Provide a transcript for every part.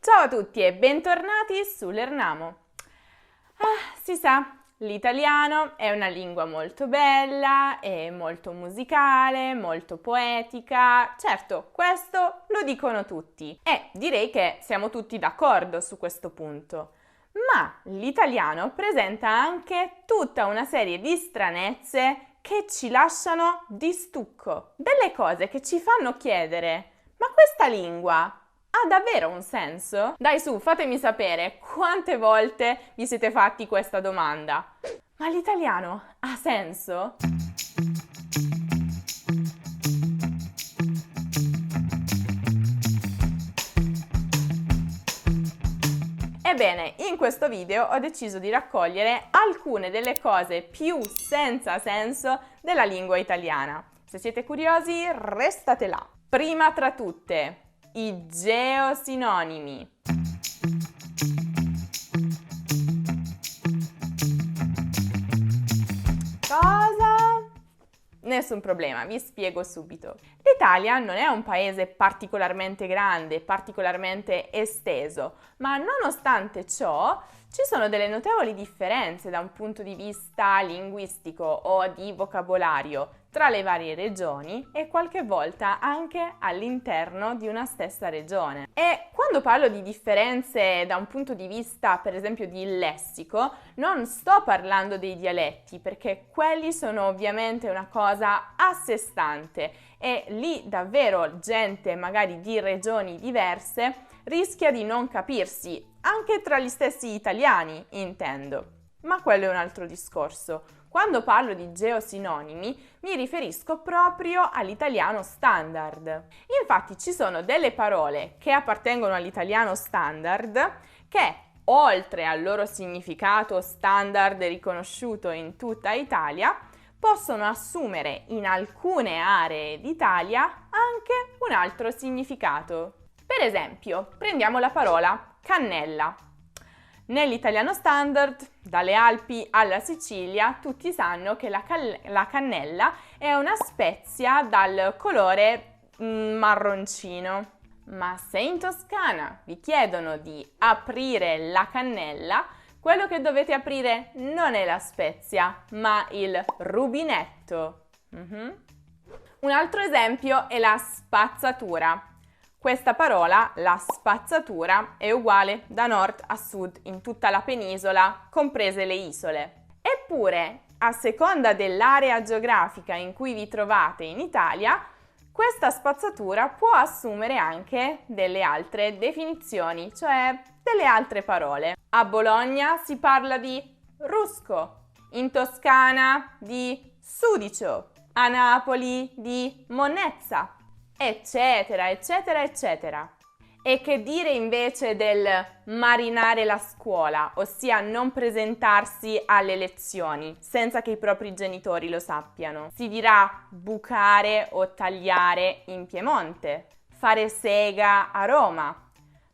Ciao a tutti e bentornati su Lernamo. Si sa, l'italiano è una lingua molto bella, è molto musicale, molto poetica. Certo, questo lo dicono tutti e direi che siamo tutti d'accordo su questo punto. Ma l'italiano presenta anche tutta una serie di stranezze che ci lasciano di stucco. Delle cose che ci fanno chiedere: ma questa lingua ha davvero un senso? Dai su, fatemi sapere quante volte vi siete fatti questa domanda. Ma l'italiano ha senso? Ebbene, in questo video ho deciso di raccogliere alcune delle cose più senza senso della lingua italiana. Se siete curiosi, restate là. Prima tra tutte, i geosinonimi. Cosa? Nessun problema, vi spiego subito. L'Italia non è un paese particolarmente grande, particolarmente esteso, ma nonostante ciò ci sono delle notevoli differenze da un punto di vista linguistico o di vocabolario tra le varie regioni e qualche volta anche all'interno di una stessa regione. E quando parlo di differenze da un punto di vista, per esempio, di lessico, non sto parlando dei dialetti, perché quelli sono ovviamente una cosa a sé stante e lì davvero gente magari di regioni diverse rischia di non capirsi, anche tra gli stessi italiani, intendo. Ma quello è un altro discorso. Quando parlo di geosinonimi mi riferisco proprio all'italiano standard. Infatti ci sono delle parole che appartengono all'italiano standard che, oltre al loro significato standard riconosciuto in tutta Italia, possono assumere in alcune aree d'Italia anche un altro significato. Per esempio, prendiamo la parola cannella. Nell'italiano standard, dalle Alpi alla Sicilia, tutti sanno che la cannella è una spezia dal colore marroncino. Ma se in Toscana vi chiedono di aprire la cannella, quello che dovete aprire non è la spezia, ma il rubinetto. Un altro esempio è la spazzatura. Questa parola, la spazzatura, è uguale da nord a sud in tutta la penisola, comprese le isole. Eppure, a seconda dell'area geografica in cui vi trovate in Italia, questa spazzatura può assumere anche delle altre definizioni, cioè delle altre parole. A Bologna si parla di rusco, in Toscana di sudicio, a Napoli di monnezza, eccetera, eccetera, eccetera. E che dire invece del marinare la scuola, ossia non presentarsi alle lezioni senza che i propri genitori lo sappiano? Si dirà bucare o tagliare in Piemonte, fare sega a Roma,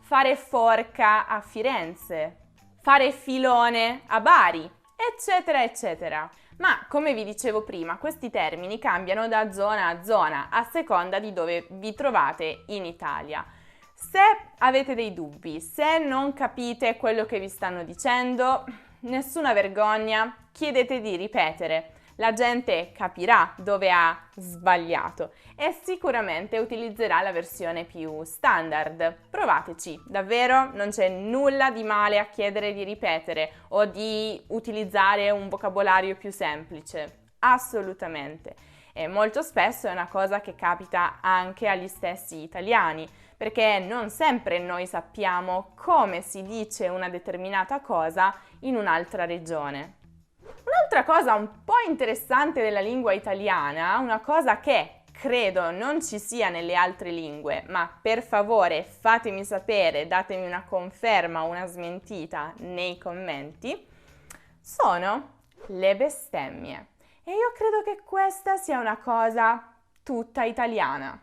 fare forca a Firenze, fare filone a Bari, eccetera, eccetera. Ma, come vi dicevo prima, questi termini cambiano da zona a zona, a seconda di dove vi trovate in Italia. Se avete dei dubbi, se non capite quello che vi stanno dicendo, nessuna vergogna, chiedete di ripetere. La gente capirà dove ha sbagliato e sicuramente utilizzerà la versione più standard. Provateci, davvero non c'è nulla di male a chiedere di ripetere o di utilizzare un vocabolario più semplice. Assolutamente. E molto spesso è una cosa che capita anche agli stessi italiani, perché non sempre noi sappiamo come si dice una determinata cosa in un'altra regione. Un'altra cosa un po' interessante della lingua italiana, una cosa che credo non ci sia nelle altre lingue, ma per favore fatemi sapere, datemi una conferma o una smentita nei commenti, sono le bestemmie. E io credo che questa sia una cosa tutta italiana.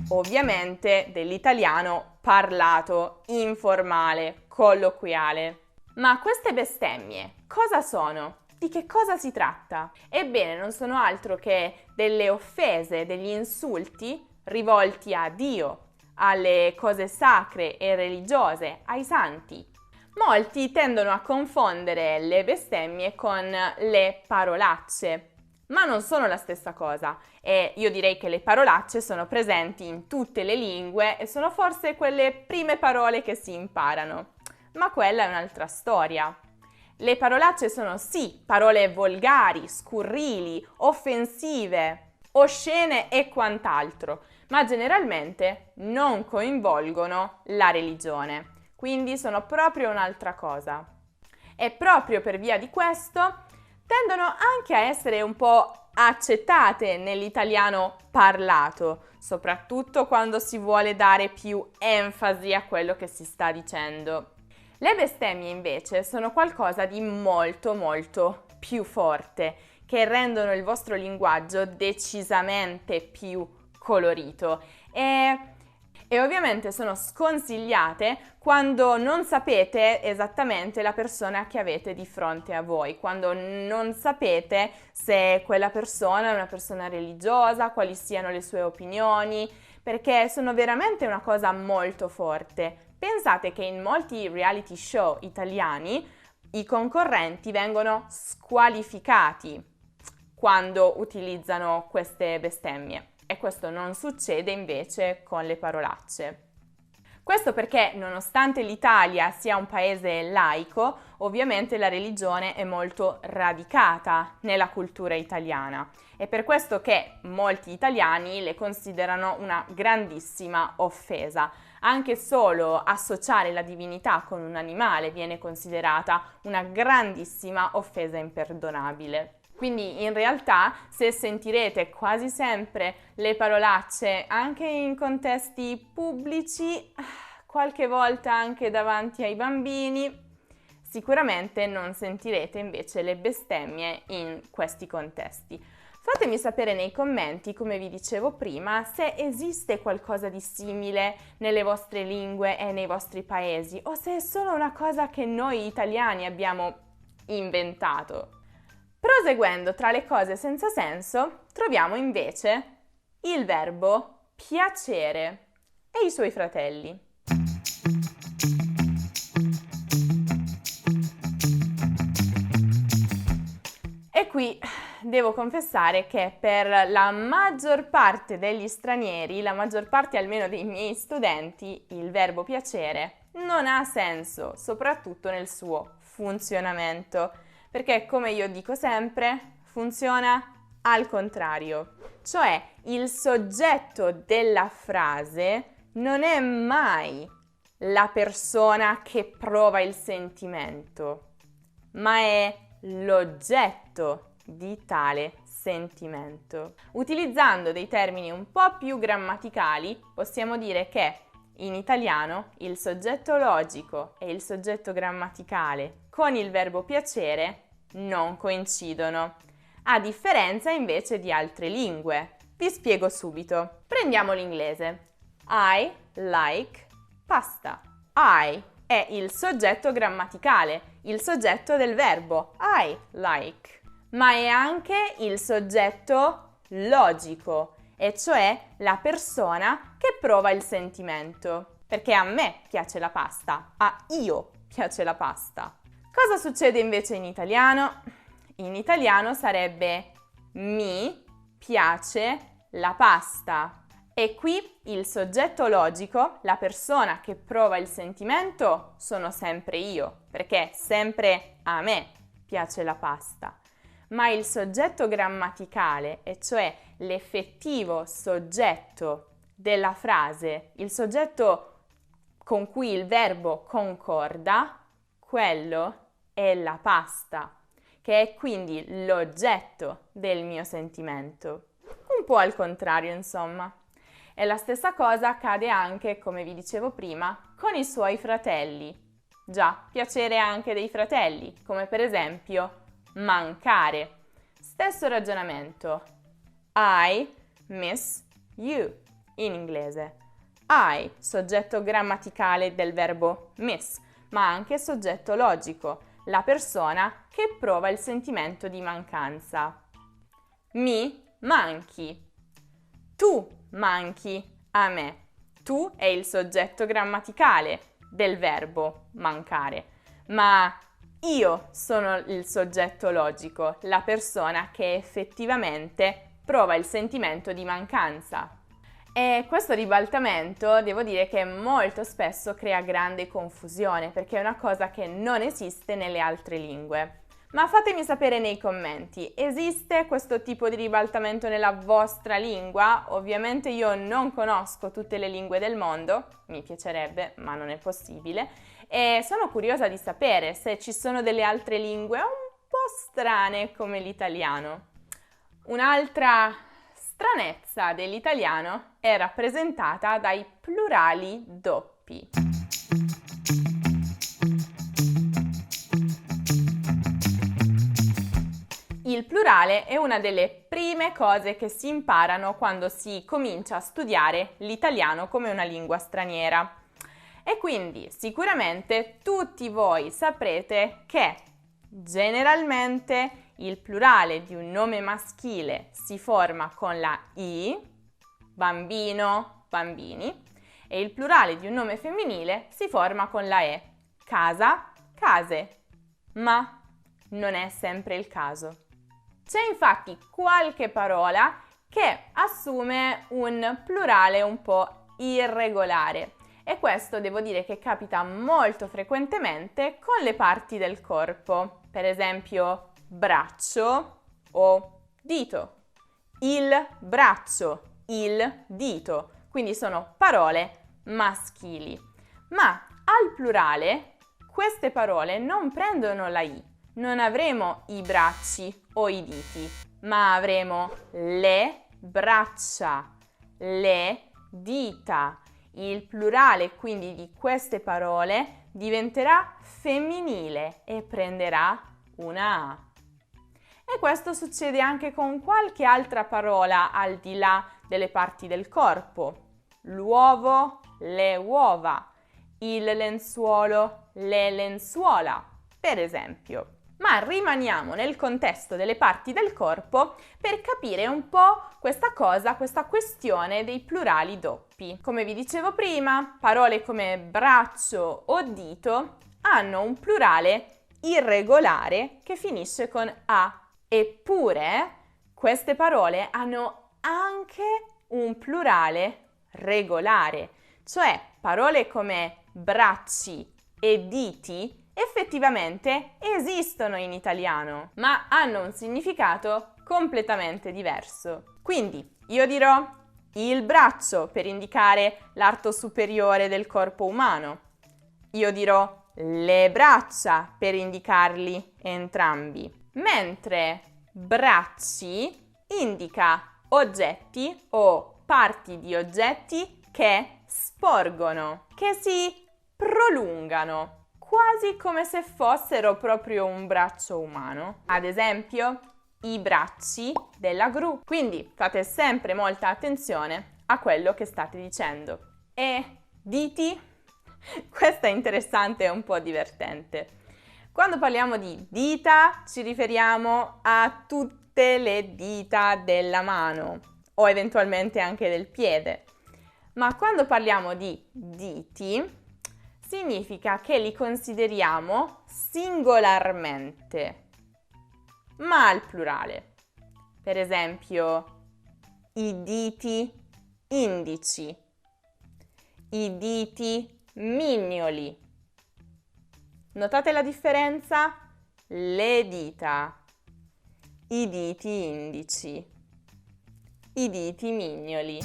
Ovviamente dell'italiano parlato, informale, colloquiale. Ma queste bestemmie cosa sono? Di che cosa si tratta? Ebbene, non sono altro che delle offese, degli insulti rivolti a Dio, alle cose sacre e religiose, ai santi. Molti tendono a confondere le bestemmie con le parolacce, ma non sono la stessa cosa e io direi che le parolacce sono presenti in tutte le lingue e sono forse quelle prime parole che si imparano, ma quella è un'altra storia. Le parolacce sono sì parole volgari, scurrili, offensive, oscene e quant'altro, ma generalmente non coinvolgono la religione. Quindi sono proprio un'altra cosa. E proprio per via di questo tendono anche a essere un po' accettate nell'italiano parlato, soprattutto quando si vuole dare più enfasi a quello che si sta dicendo. Le bestemmie invece sono qualcosa di molto molto più forte, che rendono il vostro linguaggio decisamente più colorito e ovviamente sono sconsigliate quando non sapete esattamente la persona che avete di fronte a voi, quando non sapete se quella persona è una persona religiosa, quali siano le sue opinioni, perché sono veramente una cosa molto forte. Pensate che in molti reality show italiani i concorrenti vengono squalificati quando utilizzano queste bestemmie. E questo non succede invece con le parolacce. Questo perché, nonostante l'Italia sia un paese laico, ovviamente la religione è molto radicata nella cultura italiana. È per questo che molti italiani le considerano una grandissima offesa. Anche solo associare la divinità con un animale viene considerata una grandissima offesa imperdonabile. Quindi in realtà se sentirete quasi sempre le parolacce anche in contesti pubblici, qualche volta anche davanti ai bambini, sicuramente non sentirete invece le bestemmie in questi contesti. Fatemi sapere nei commenti, come vi dicevo prima, se esiste qualcosa di simile nelle vostre lingue e nei vostri paesi o se è solo una cosa che noi italiani abbiamo inventato. Proseguendo tra le cose senza senso, troviamo invece il verbo piacere e i suoi fratelli. E qui devo confessare che per la maggior parte degli stranieri, la maggior parte almeno dei miei studenti, il verbo piacere non ha senso, soprattutto nel suo funzionamento. Perché, come io dico sempre, funziona al contrario. Cioè, il soggetto della frase non è mai la persona che prova il sentimento, ma è l'oggetto di tale sentimento. Utilizzando dei termini un po' più grammaticali, possiamo dire che in italiano il soggetto logico e il soggetto grammaticale con il verbo piacere non coincidono, a differenza invece di altre lingue. Vi spiego subito. Prendiamo l'inglese. I like pasta. I è il soggetto grammaticale, il soggetto del verbo I like, ma è anche il soggetto logico, e cioè la persona che prova il sentimento. Perché a me piace la pasta, a io piace la pasta. Cosa succede invece in italiano? In italiano sarebbe mi piace la pasta. E qui il soggetto logico, la persona che prova il sentimento, sono sempre io, perché sempre a me piace la pasta. Ma il soggetto grammaticale, e cioè l'effettivo soggetto della frase, il soggetto con cui il verbo concorda, quello è la pasta, che è quindi l'oggetto del mio sentimento. Un po' al contrario, insomma. E la stessa cosa accade anche, come vi dicevo prima, con i suoi fratelli. Già, piacere anche dei fratelli, come per esempio mancare. Stesso ragionamento. I miss you in inglese. I, soggetto grammaticale del verbo miss, ma anche soggetto logico. la persona che prova il sentimento di mancanza. Mi manchi. Tu manchi a me. Tu è il soggetto grammaticale del verbo mancare, ma io sono il soggetto logico, la persona che effettivamente prova il sentimento di mancanza. E questo ribaltamento devo dire che molto spesso crea grande confusione perché è una cosa che non esiste nelle altre lingue. Ma fatemi sapere nei commenti, esiste questo tipo di ribaltamento nella vostra lingua? Ovviamente io non conosco tutte le lingue del mondo, mi piacerebbe, ma non è possibile, e sono curiosa di sapere se ci sono delle altre lingue un po' strane come l'italiano. Un'altra stranezza dell'italiano è rappresentata dai plurali doppi. Il plurale è una delle prime cose che si imparano quando si comincia a studiare l'italiano come una lingua straniera. E quindi sicuramente tutti voi saprete che generalmente il plurale di un nome maschile si forma con la I, bambino, bambini, e il plurale di un nome femminile si forma con la E, casa, case. Ma non è sempre il caso. C'è infatti qualche parola che assume un plurale un po' irregolare e questo devo dire che capita molto frequentemente con le parti del corpo, per esempio braccio o dito. Il braccio, il dito, quindi sono parole maschili. Ma al plurale queste parole non prendono la I. Non avremo i bracci o i diti, ma avremo le braccia, le dita. Il plurale quindi di queste parole diventerà femminile e prenderà una A. E questo succede anche con qualche altra parola al di là delle parti del corpo. L'uovo, le uova, il lenzuolo, le lenzuola, per esempio. Ma rimaniamo nel contesto delle parti del corpo per capire un po' questa questione dei plurali doppi. Come vi dicevo prima, parole come braccio o dito hanno un plurale irregolare che finisce con A. Eppure queste parole hanno anche un plurale regolare, cioè parole come bracci e diti effettivamente esistono in italiano, ma hanno un significato completamente diverso. Quindi io dirò il braccio per indicare l'arto superiore del corpo umano. Io dirò le braccia per indicarli entrambi. Mentre bracci indica oggetti o parti di oggetti che sporgono, che si prolungano, quasi come se fossero proprio un braccio umano. Ad esempio, i bracci della gru. Quindi fate sempre molta attenzione a quello che state dicendo. E diti? Questa è interessante e un po' divertente. Quando parliamo di dita ci riferiamo a tutte le dita della mano o eventualmente anche del piede. Ma quando parliamo di diti significa che li consideriamo singolarmente, ma al plurale. Per esempio, i diti indici, i diti mignoli. Notate la differenza? Le dita, i diti indici, i diti mignoli.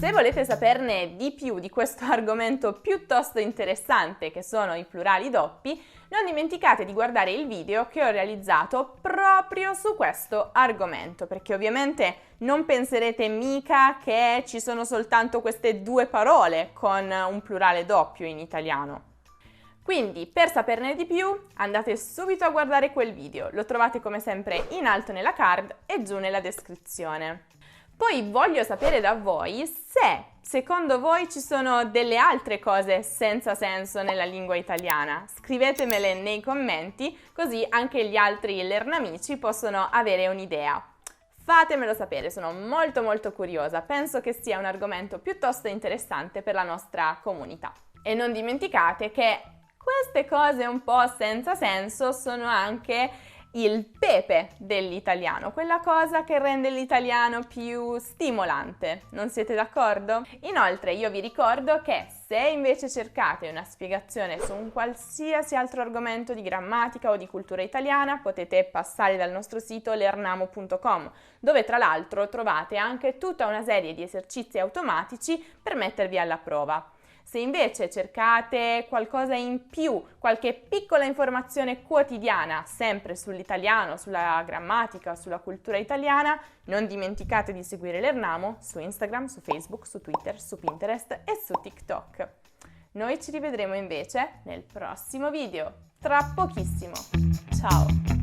Se volete saperne di più di questo argomento piuttosto interessante che sono i plurali doppi, non dimenticate di guardare il video che ho realizzato proprio su questo argomento, perché ovviamente non penserete mica che ci sono soltanto queste due parole con un plurale doppio in italiano. Quindi, per saperne di più, andate subito a guardare quel video, lo trovate come sempre in alto nella card e giù nella descrizione. Poi voglio sapere da voi se secondo voi ci sono delle altre cose senza senso nella lingua italiana. Scrivetemele nei commenti, così anche gli altri Lernamici possono avere un'idea. Fatemelo sapere, sono molto curiosa, penso che sia un argomento piuttosto interessante per la nostra comunità. E non dimenticate che queste cose un po' senza senso sono anche il pepe dell'italiano, quella cosa che rende l'italiano più stimolante, non siete d'accordo? Inoltre io vi ricordo che se invece cercate una spiegazione su un qualsiasi altro argomento di grammatica o di cultura italiana, potete passare dal nostro sito learnamo.com, dove tra l'altro trovate anche tutta una serie di esercizi automatici per mettervi alla prova. Se invece cercate qualcosa in più, qualche piccola informazione quotidiana, sempre sull'italiano, sulla grammatica, sulla cultura italiana, non dimenticate di seguire Learnamo su Instagram, su Facebook, su Twitter, su Pinterest e su TikTok. Noi ci rivedremo invece nel prossimo video, tra pochissimo. Ciao!